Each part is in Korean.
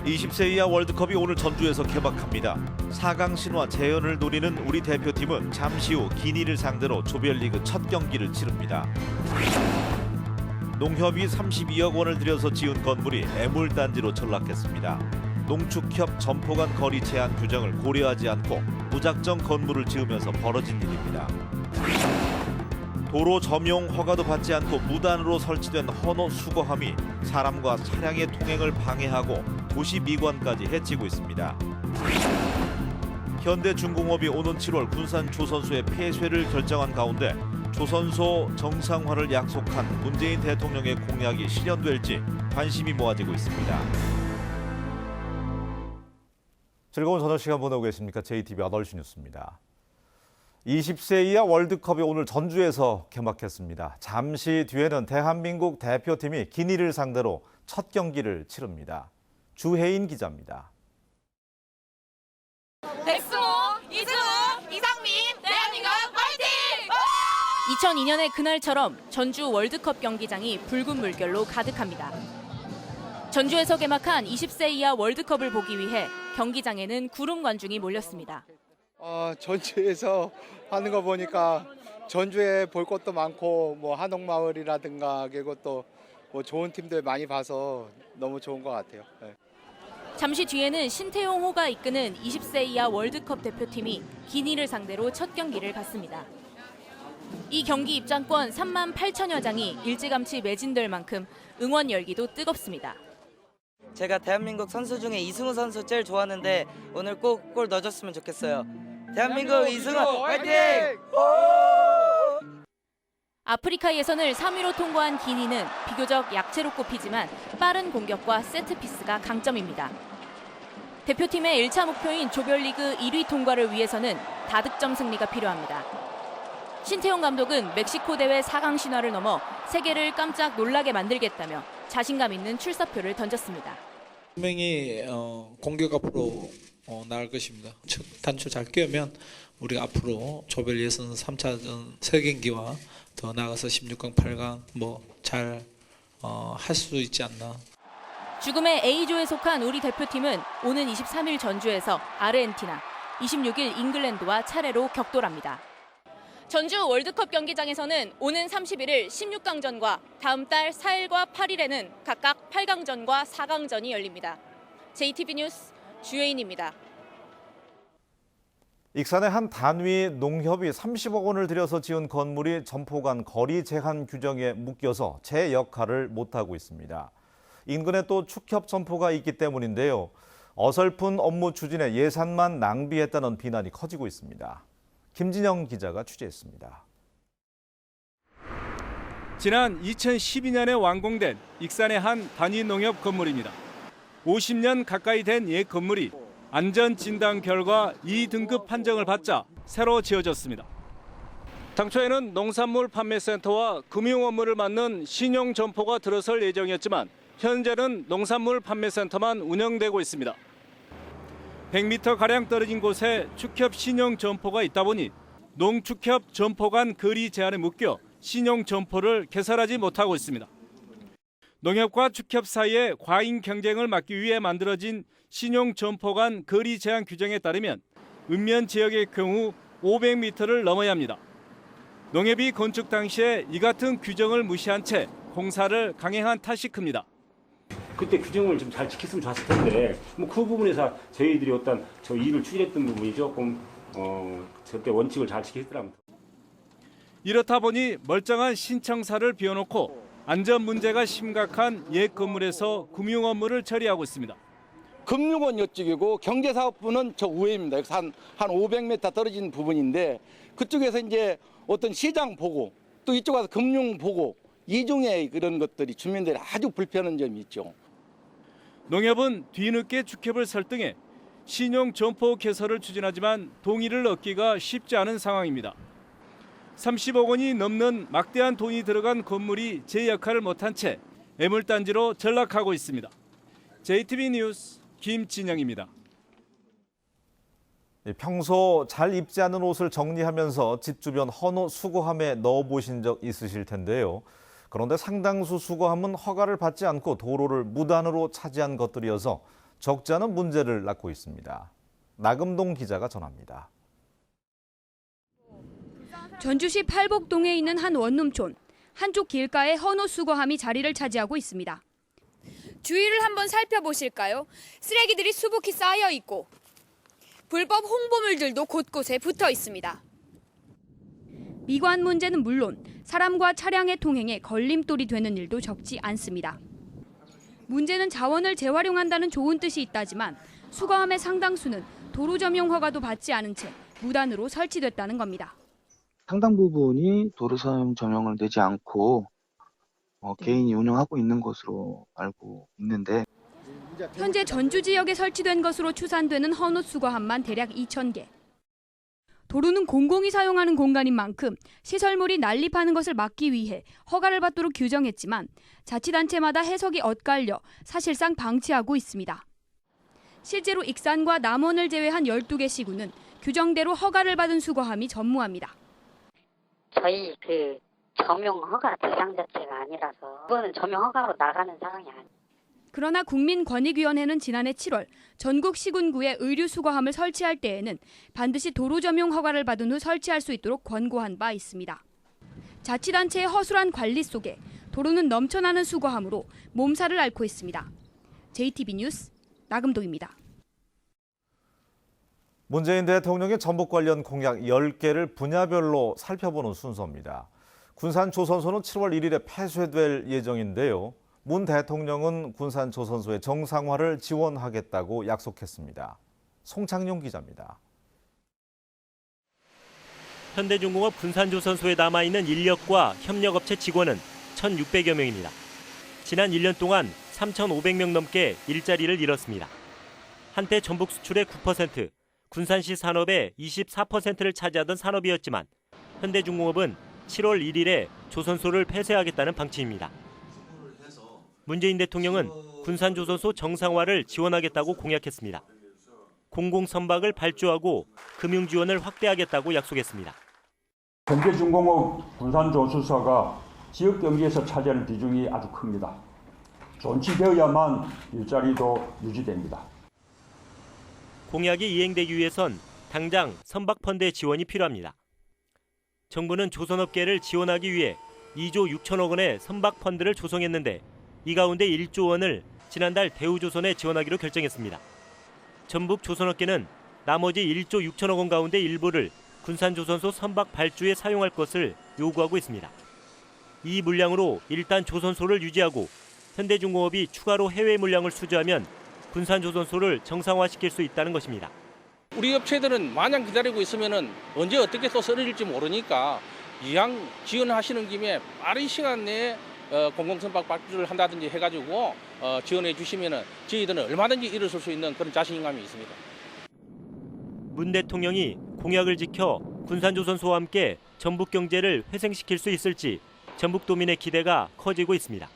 20세 이하 월드컵이 오늘 전주에서 개막합니다. 4강 신화 재현을 노리는 우리 대표팀은 잠시 후 기니를 상대로 조별리그 첫 경기를 치릅니다. 농협이 32억 원을 들여서 지은 건물이 애물단지로 전락했습니다. 농축협 점포 간 거리 제한 규정을 고려하지 않고 무작정 건물을 지으면서 벌어진 일입니다. 도로 점용 허가도 받지 않고 무단으로 설치된 헌호 수거함이 사람과 차량의 통행을 방해하고 도시 미관까지 해치고 있습니다. 현대중공업이 오는 7월 군산 조선소의 폐쇄를 결정한 가운데 조선소 정상화를 약속한 문재인 대통령의 공약이 실현될지 관심이 모아지고 있습니다. 즐거운 저녁 시간 보내고 계십니까? JTBC 8시 뉴스입니다. 20세 이하 월드컵이 오늘 전주에서 개막했습니다. 잠시 뒤에는 대한민국 대표팀이 기니를 상대로 첫 경기를 치릅니다. 주혜인 기자입니다. 백승호, 이승우, 이상민, 대한민국 화이팅! 2002년의 그날처럼 전주 월드컵 경기장이 붉은 물결로 가득합니다. 전주에서 개막한 20세 이하 월드컵을 보기 위해 경기장에는 구름 관중이 몰렸습니다. 전주에서 하는 거 보니까 전주에 볼 것도 많고 뭐 한옥마을이라든가 그리고 또 뭐 좋은 팀들 많이 봐서 너무 좋은 것 같아요. 네. 잠시 뒤에는 신태용 호가 이끄는 20세 이하 월드컵 대표팀이 기니를 상대로 첫 경기를 갖습니다. 이 경기 입장권 3만 8천여 장이 일찌감치 매진될 만큼 응원 열기도 뜨겁습니다. 제가 대한민국 선수 중에 이승우 선수 제일 좋아하는데 오늘 꼭 골 넣어줬으면 좋겠어요. 대한민국 이승우 화이팅! 아프리카 예선을 3위로 통과한 기니는 비교적 약체로 꼽히지만 빠른 공격과 세트피스가 강점입니다. 대표팀의 1차 목표인 조별리그 1위 통과를 위해서는 다득점 승리가 필요합니다. 신태용 감독은 멕시코 대회 4강 신화를 넘어 세계를 깜짝 놀라게 만들겠다며 자신감 있는 출사표를 던졌습니다. 분명히 공격 앞으로 나갈 것입니다. 첫 단추 잘 끼우면 우리가 앞으로 조별 예선 3차전 3경기와 더 나가서 16강, 8강 잘 할 수 있지 않나. 죽음의 A조에 속한 우리 대표팀은 오는 23일 전주에서 아르헨티나, 26일 잉글랜드와 차례로 격돌합니다. 전주 월드컵 경기장에서는 오는 31일 16강전과 다음 달 4일과 8일에는 각각 8강전과 4강전이 열립니다. JTBC 뉴스 주혜인입니다. 익산의 한 단위 농협이 30억 원을 들여서 지은 건물이 점포 간 거리 제한 규정에 묶여서 제 역할을 못하고 있습니다. 인근에 또 축협 점포가 있기 때문인데요. 어설픈 업무 추진에 예산만 낭비했다는 비난이 커지고 있습니다. 김진영 기자가 취재했습니다. 지난 2012년에 완공된 익산의 한 단위 농협 건물입니다. 50년 가까이 된 옛 건물이 안전진단 결과 2등급 판정을 받자 새로 지어졌습니다. 당초에는 농산물 판매센터와 금융 업무를 맡는 신용 점포가 들어설 예정이었지만 현재는 농산물 판매센터만 운영되고 있습니다. 100m가량 떨어진 곳에 축협 신용 점포가 있다 보니 농축협 점포 간 거리 제한에 묶여 신용 점포를 개설하지 못하고 있습니다. 농협과 축협 사이의 과잉 경쟁을 막기 위해 만들어진 신용 점포 간 거리 제한 규정에 따르면 읍면 지역의 경우 500m를 넘어야 합니다. 농협이 건축 당시에 이 같은 규정을 무시한 채 공사를 강행한 탓이 큽니다. 그때 규정을 좀 잘 지켰으면 좋았을 텐데 그 부분에서 저희들이 어떤 저 일을 추진했던 부분이 조금 저때 원칙을 잘 지켰더랍니다. 이렇다 보니 멀쩡한 신청사를 비워놓고 안전 문제가 심각한 옛 건물에서 금융 업무를 처리하고 있습니다. 금융원 이쪽이고 경제사업부는 저 우회입니다. 여기서 한 500m 떨어진 부분인데 그쪽에서 이제 어떤 시장 보고 또 이쪽 와서 금융 보고 이중에 그런 것들이 주민들이 아주 불편한 점이 있죠. 농협은 뒤늦게 축협을 설득해 신용 점포 개설을 추진하지만 동의를 얻기가 쉽지 않은 상황입니다. 30억 원이 넘는 막대한 돈이 들어간 건물이 제 역할을 못한 채 애물단지로 전락하고 있습니다. JTBC 뉴스 김진영입니다. 평소 잘 입지 않은 옷을 정리하면서 집 주변 헌호 수거함에 넣어보신 적 있으실 텐데요. 그런데 상당수 수거함은 허가를 받지 않고 도로를 무단으로 차지한 것들이어서 적지 않은 문제를 낳고 있습니다. 나금동 기자가 전합니다. 전주시 팔복동에 있는 한 원룸촌. 한쪽 길가에 헌옷 수거함이 자리를 차지하고 있습니다. 주위를 한번 살펴보실까요? 쓰레기들이 수북히 쌓여 있고 불법 홍보물들도 곳곳에 붙어 있습니다. 미관 문제는 물론 사람과 차량의 통행에 걸림돌이 되는 일도 적지 않습니다. 문제는 자원을 재활용한다는 좋은 뜻이 있다지만 수거함의 상당수는 도로 점용 허가도 받지 않은 채 무단으로 설치됐다는 겁니다. 상당 부분이 도로 사용 전용을 내지 않고 개인이 운영하고 있는 것으로 알고 있는데 현재 전주 지역에 설치된 것으로 추산되는 헌옷 수거함만 대략 2,000개. 도로는 공공이 사용하는 공간인 만큼 시설물이 난립하는 것을 막기 위해 허가를 받도록 규정했지만 자치단체마다 해석이 엇갈려 사실상 방치하고 있습니다. 실제로 익산과 남원을 제외한 12개 시구는 규정대로 허가를 받은 수거함이 전무합니다. 저희 점용 허가 대상 자체가 아니라서 그거는 점용 허가로 나가는 상황이 아니에요. 그러나 국민권익위원회는 지난해 7월 전국 시군구에 의류 수거함을 설치할 때에는 반드시 도로 점용 허가를 받은 후 설치할 수 있도록 권고한 바 있습니다. 자치단체의 허술한 관리 속에 도로는 넘쳐나는 수거함으로 몸살을 앓고 있습니다. JTB 뉴스 나금동입니다. 문재인 대통령의 전북 관련 공약 10개를 분야별로 살펴보는 순서입니다. 군산조선소는 7월 1일에 폐쇄될 예정인데요. 문 대통령은 군산조선소의 정상화를 지원하겠다고 약속했습니다. 송창용 기자입니다. 현대중공업 군산조선소에 남아있는 인력과 협력업체 직원은 1,600여 명입니다. 지난 1년 동안 3,500명 넘게 일자리를 잃었습니다. 한때 전북 수출의 9%, 군산시 산업의 24%를 차지하던 산업이었지만 현대중공업은 7월 1일에 조선소를 폐쇄하겠다는 방침입니다. 문재인 대통령은 군산조선소 정상화를 지원하겠다고 공약했습니다. 공공선박을 발주하고 금융지원을 확대하겠다고 약속했습니다. 현대중공업 군산조선소가 지역경제에서 차지하는 비중이 아주 큽니다. 존치되어야만 일자리도 유지됩니다. 공약이 이행되기 위해선 당장 선박펀드의 지원이 필요합니다. 정부는 조선업계를 지원하기 위해 2조 6천억 원의 선박펀드를 조성했는데 이 가운데 1조 원을 지난달 대우조선에 지원하기로 결정했습니다. 전북 조선업계는 나머지 1조 6천억 원 가운데 일부를 군산조선소 선박 발주에 사용할 것을 요구하고 있습니다. 이 물량으로 일단 조선소를 유지하고 현대중공업이 추가로 해외 물량을 수주하면 군산조선소를 정상화시킬 수 있다는 것입니다. 우리 업체들은 마냥 기다리고 있으면 언제 어떻게 또 쓰러질지 모르니까 이왕 지원하시는 김에 빠른 시간 내에 공공선박 발주를 한다든지 해가지고 지원해 주시면 저희들은 얼마든지 일어설 수 있는 그런 자신감이 있습니다. 문 대통령이 공약을 지켜 군산조선소와 함께 전북 경제를 회생시킬 수 있을지 전북도민의 기대가 커지고 있습니다.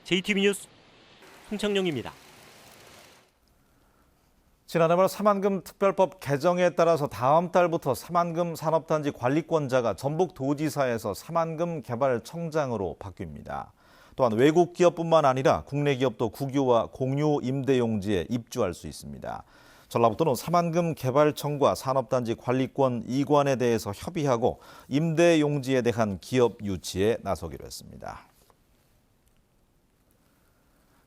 JTB 뉴스 송창용입니다. 지난해 말 사만금 특별법 개정에 따라서 다음 달부터 사만금 산업단지 관리권자가 전북도지사에서 사만금 개발청장으로 바뀝니다. 또한 외국 기업뿐만 아니라 국내 기업도 국유와 공유 임대용지에 입주할 수 있습니다. 전라북도는 사만금 개발청과 산업단지 관리권 이관에 대해서 협의하고 임대용지에 대한 기업 유치에 나서기로 했습니다.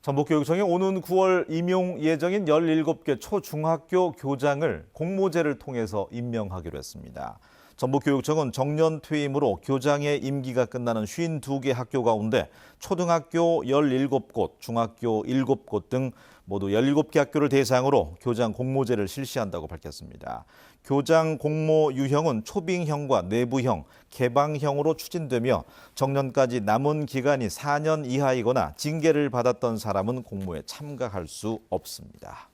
전북교육청이 오는 9월 임용 예정인 17개 초중학교 교장을 공모제를 통해서 임명하기로 했습니다. 전북교육청은 정년 퇴임으로 교장의 임기가 끝나는 52개 학교 가운데 초등학교 17곳, 중학교 7곳 등 모두 17개 학교를 대상으로 교장 공모제를 실시한다고 밝혔습니다. 교장 공모 유형은 초빙형과 내부형, 개방형으로 추진되며 정년까지 남은 기간이 4년 이하이거나 징계를 받았던 사람은 공모에 참가할 수 없습니다.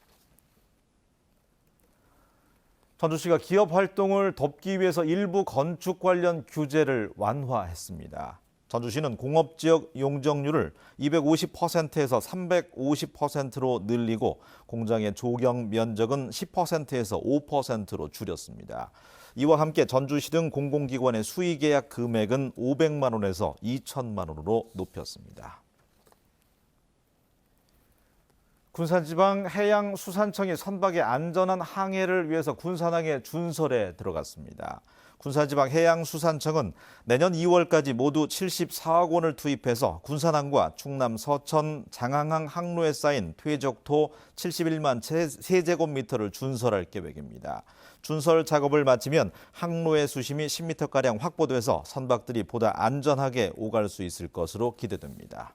전주시가 기업 활동을 돕기 위해서 일부 건축 관련 규제를 완화했습니다. 전주시는 공업지역 용적률을 250%에서 350%로 늘리고 공장의 조경 면적은 10%에서 5%로 줄였습니다. 이와 함께 전주시 등 공공기관의 수의계약 금액은 500만 원에서 2천만 원으로 높였습니다. 군산지방 해양수산청이 선박의 안전한 항해를 위해서 군산항에 준설에 들어갔습니다. 군산지방 해양수산청은 내년 2월까지 모두 74억 원을 투입해서 군산항과 충남 서천 장항항 항로에 쌓인 퇴적토 71만 세제곱미터를 준설할 계획입니다. 준설 작업을 마치면 항로의 수심이 10m가량 확보돼서 선박들이 보다 안전하게 오갈 수 있을 것으로 기대됩니다.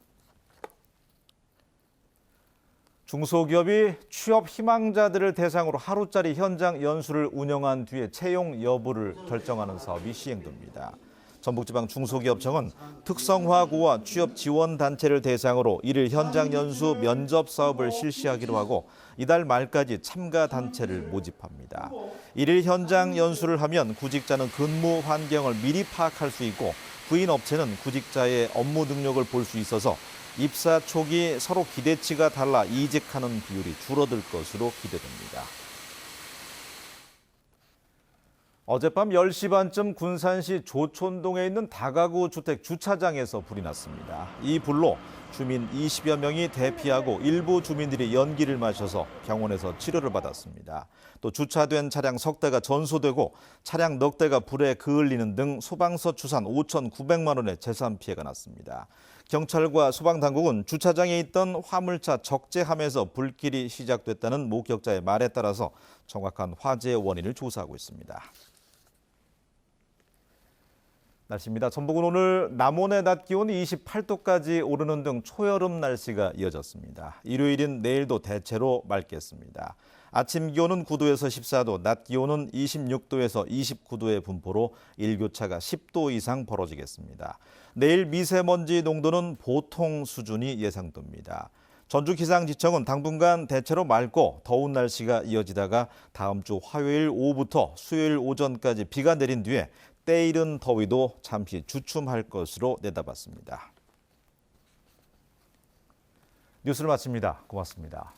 중소기업이 취업 희망자들을 대상으로 하루짜리 현장 연수를 운영한 뒤에 채용 여부를 결정하는 사업이 시행됩니다. 전북지방중소기업청은 특성화고와 취업지원단체를 대상으로 일일 현장 연수 면접 사업을 실시하기로 하고 이달 말까지 참가 단체를 모집합니다. 일일 현장 연수를 하면 구직자는 근무 환경을 미리 파악할 수 있고 구인 업체는 구직자의 업무 능력을 볼 수 있어서 입사 초기 서로 기대치가 달라 이직하는 비율이 줄어들 것으로 기대됩니다. 어젯밤 10시 반쯤 군산시 조촌동에 있는 다가구 주택 주차장에서 불이 났습니다. 이 불로 주민 20여 명이 대피하고 일부 주민들이 연기를 마셔서 병원에서 치료를 받았습니다. 또 주차된 차량 석 대가 전소되고 차량 넉 대가 불에 그을리는 등 소방서 추산 5,900만 원의 재산 피해가 났습니다. 경찰과 소방당국은 주차장에 있던 화물차 적재함에서 불길이 시작됐다는 목격자의 말에 따라서 정확한 화재의 원인을 조사하고 있습니다. 날씨입니다. 전북은 오늘 남원의 낮 기온이 28도까지 오르는 등 초여름 날씨가 이어졌습니다. 일요일인 내일도 대체로 맑겠습니다. 아침 기온은 9도에서 14도, 낮 기온은 26도에서 29도의 분포로 일교차가 10도 이상 벌어지겠습니다. 내일 미세먼지 농도는 보통 수준이 예상됩니다. 전주기상지청은 당분간 대체로 맑고 더운 날씨가 이어지다가 다음 주 화요일 오후부터 수요일 오전까지 비가 내린 뒤에 때이른 더위도 잠시 주춤할 것으로 내다봤습니다. 뉴스를 마칩니다. 고맙습니다.